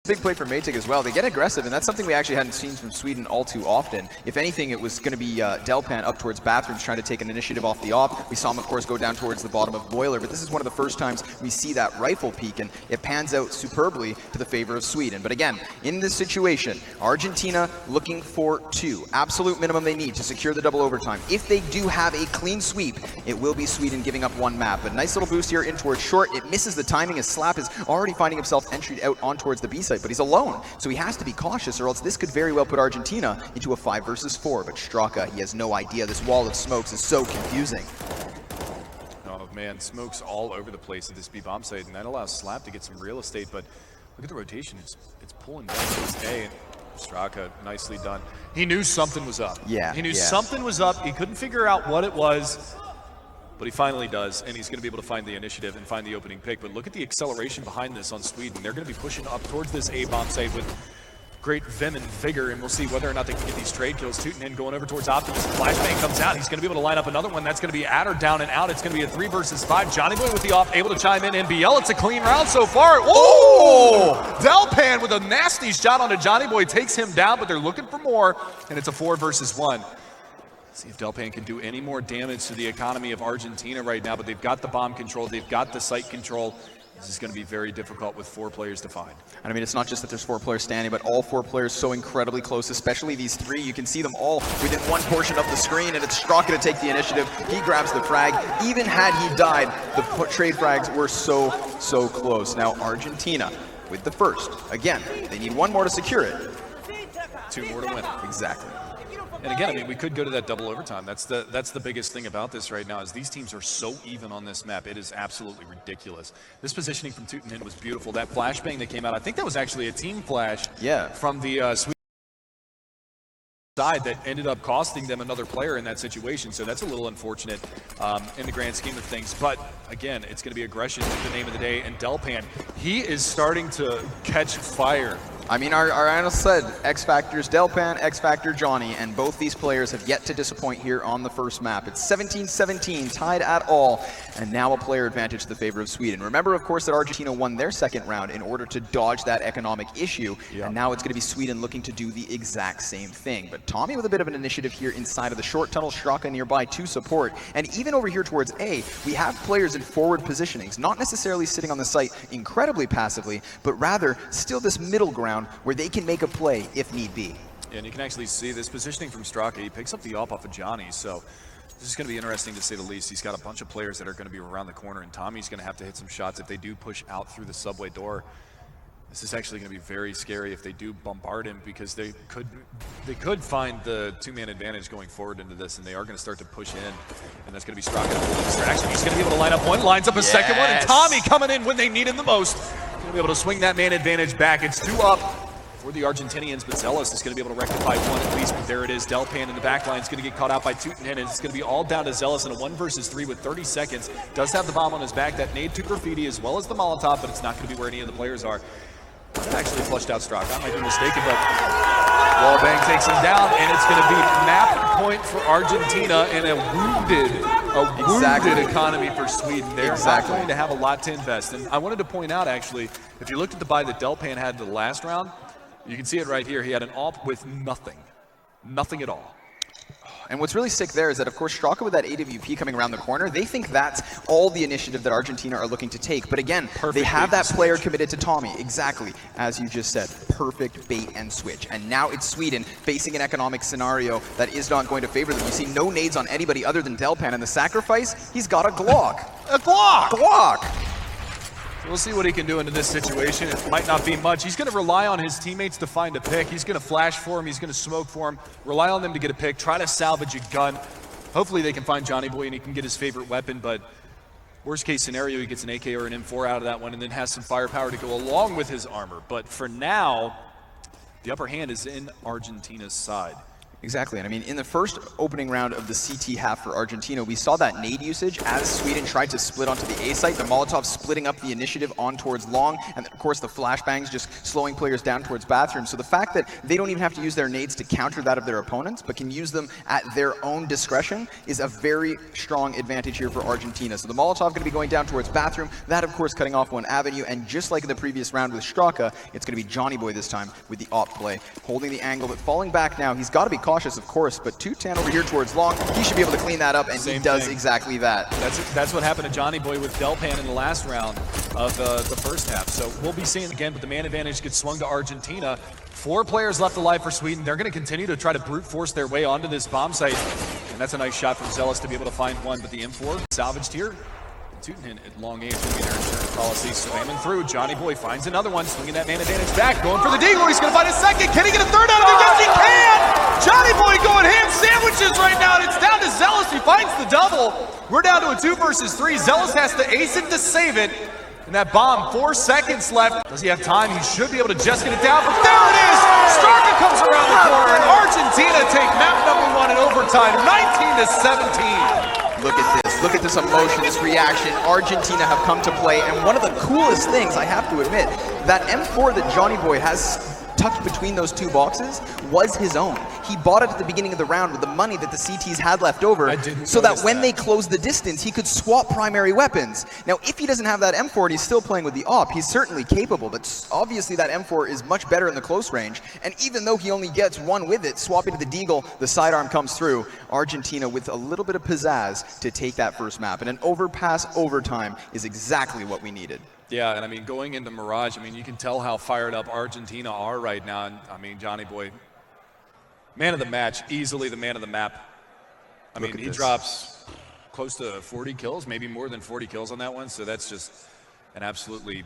Big play for Maytig as well. They get aggressive, and that's something we actually hadn't seen from Sweden all too often. If anything, it was going to be Delpan up towards bathrooms trying to take an initiative off the off. We saw him, of course, go down towards the bottom of Boiler, but this is one of the first times we see that rifle peak, and it pans out superbly to the favor of Sweden. But again, in this situation, Argentina looking for 2. Absolute minimum they need to secure the double overtime. If they do have a clean sweep, it will be Sweden giving up 1 map. But nice little boost here in towards short. It misses the timing as Slap is already finding himself entry out on towards the B side, but he's alone, so he has to be cautious, or else this could very well put Argentina into a 5 versus 4. But Straka, he has no idea. This wall of smokes is so confusing. Oh man, smokes all over the place at this B bomb site, and that allows Slap to get some real estate. But look at the rotation; it's pulling down to his A. And Straka, nicely done. He knew something was up. Yeah, he knew something was up. He couldn't figure out what it was. But he finally does, and he's going to be able to find the initiative and find the opening pick. But look at the acceleration behind this on Sweden. They're going to be pushing up towards this A-bomb site with great vim and vigor, and we'll see whether or not they can get these trade kills. Tootin going over towards Optimus. Flashbang comes out. He's going to be able to line up another one. That's going to be Adder down and out. It's going to be a 3 versus 5. Johnny Boy with the off, able to chime in. NBL, it's a clean round so far. Oh! Delpan with a nasty shot onto Johnny Boy takes him down, but they're looking for more, and it's a 4 versus 1. See if Delpan can do any more damage to the economy of Argentina right now, but they've got the bomb control, they've got the site control. This is going to be very difficult with 4 players to find. And I mean, it's not just that there's 4 players standing, but all 4 players so incredibly close, especially these 3. You can see them all within one portion of the screen, and it's Straka to take the initiative. He grabs the frag. Even had he died, the trade frags were so close. Now Argentina with the first. Again, they need 1 more to secure it. 2 more to win. Exactly. And again, I mean, we could go to that double overtime. That's the biggest thing about this right now is these teams are so even on this map. It is absolutely ridiculous. This positioning from Tootin was beautiful. That flashbang that came out, I think that was actually a team flash from the Sweden side that ended up costing them another player in that situation. So that's a little unfortunate in the grand scheme of things. But again, it's going to be aggression is the name of the day. And Delpan, he is starting to catch fire. I mean, our analyst said X Factor's Delpan, X Factor Johnny, and both these players have yet to disappoint here on the first map. It's 17-17, tied at all, and now a player advantage to the favor of Sweden. Remember, of course, that Argentina won their second round in order to dodge that economic issue, and now it's going to be Sweden looking to do the exact same thing. But Tommy with a bit of an initiative here inside of the short tunnel, Straka nearby to support, and even over here towards A, we have players in forward positionings, not necessarily sitting on the site incredibly passively, but rather still this middle ground where they can make a play if need be. Yeah, and you can actually see this positioning from Straka. He picks up the op off of Johnny, so this is going to be interesting to say the least. He's got a bunch of players that are going to be around the corner, and Tommy's going to have to hit some shots if they do push out through the subway door. This is actually going to be very scary if they do bombard him, because they could find the 2-man advantage going forward into this, and they are going to start to push in, and that's going to be Straka. Actually, he's going to be able to line up one, lines up a second one, and Tommy coming in when they need him the most. Going to be able to swing that man advantage back. It's 2 up for the Argentinians, but Zealous is going to be able to rectify 1 at least, but there it is. Delpan in the back line is going to get caught out by Tootin, and it's going to be all down to Zealous in a 1 versus 3 with 30 seconds. Does have the bomb on his back, that nade to graffiti as well as the Molotov, but it's not going to be where any of the players are. Actually flushed out Straka, I might be mistaken, but Wallbang takes him down, and it's going to be map point for Argentina and a wounded economy for Sweden. They're not going to have a lot to invest. And I wanted to point out, actually, if you looked at the buy that Delpan had the last round, you can see it right here. He had an AWP with nothing at all. And what's really sick there is that, of course, Straka with that AWP coming around the corner, they think that's all the initiative that Argentina are looking to take. But again, they have that player committed to Tommy. Exactly, as you just said, perfect bait and switch. And now it's Sweden facing an economic scenario that is not going to favor them. You see no nades on anybody other than Delpan, and the sacrifice, he's got a Glock. A Glock! Glock! We'll see what he can do into this situation. It might not be much. He's going to rely on his teammates to find a pick. He's going to flash for him. He's going to smoke for him. Rely on them to get a pick. Try to salvage a gun. Hopefully they can find Johnny Boy and he can get his favorite weapon. But worst case scenario, he gets an AK or an M4 out of that one and then has some firepower to go along with his armor. But for now, the upper hand is in Argentina's side. Exactly, and I mean, in the first opening round of the CT half for Argentina, we saw that nade usage as Sweden tried to split onto the A site, the Molotov splitting up the initiative on towards long, and then of course the flashbangs just slowing players down towards bathroom. So the fact that they don't even have to use their nades to counter that of their opponents, but can use them at their own discretion is a very strong advantage here for Argentina. So the Molotov going to be going down towards bathroom, that of course cutting off one avenue, and just like in the previous round with Straka, it's going to be Johnny Boy this time with the op play, holding the angle, but falling back now. He's got to be cautious, of course, but 2-10 over here towards long. He should be able to clean that up, and he does exactly that. That's what happened to Johnny Boy with Delpan in the last round of the first half. So we'll be seeing again, but the man advantage gets swung to Argentina. 4 players left alive for Sweden. They're going to continue to try to brute force their way onto this bomb site, and that's a nice shot from Zealous to be able to find one, but the M4 salvaged here. Tutin at long range will be their insurance policy, slamming through. Johnny Boy finds another one, swinging that man advantage back, going for the deagle. He's going to find a second. Can he get a third out of it? Yes, he can! Johnny Boy going ham sandwiches right now, and it's down to Zealous. He finds the double. We're down to a 2 versus 3. Zealous has to ace it to save it. And that bomb, 4 seconds left. Does he have time? He should be able to just get it down, but there it is! Straka comes around the corner, and Argentina take map number 1 in overtime, 19-17. Look at this emotion, this reaction. Argentina have come to play, and one of the coolest things, I have to admit, that M4 that Johnny Boy has tucked between those 2 boxes was his own. He bought it at the beginning of the round with the money that the CTs had left over, so that when they closed the distance, he could swap primary weapons. Now, if he doesn't have that M4 and he's still playing with the op, he's certainly capable, but obviously that M4 is much better in the close range, and even though he only gets 1 with it, swapping to the deagle, the sidearm comes through. Argentina with a little bit of pizzazz to take that first map, and an overpass overtime is exactly what we needed. Yeah, and I mean, going into Mirage, I mean, you can tell how fired up Argentina are right now. And I mean, Johnny Boy, man of the match, easily the man of the map. I mean, he drops close to 40 kills, maybe more than 40 kills on that one. So that's just an absolutely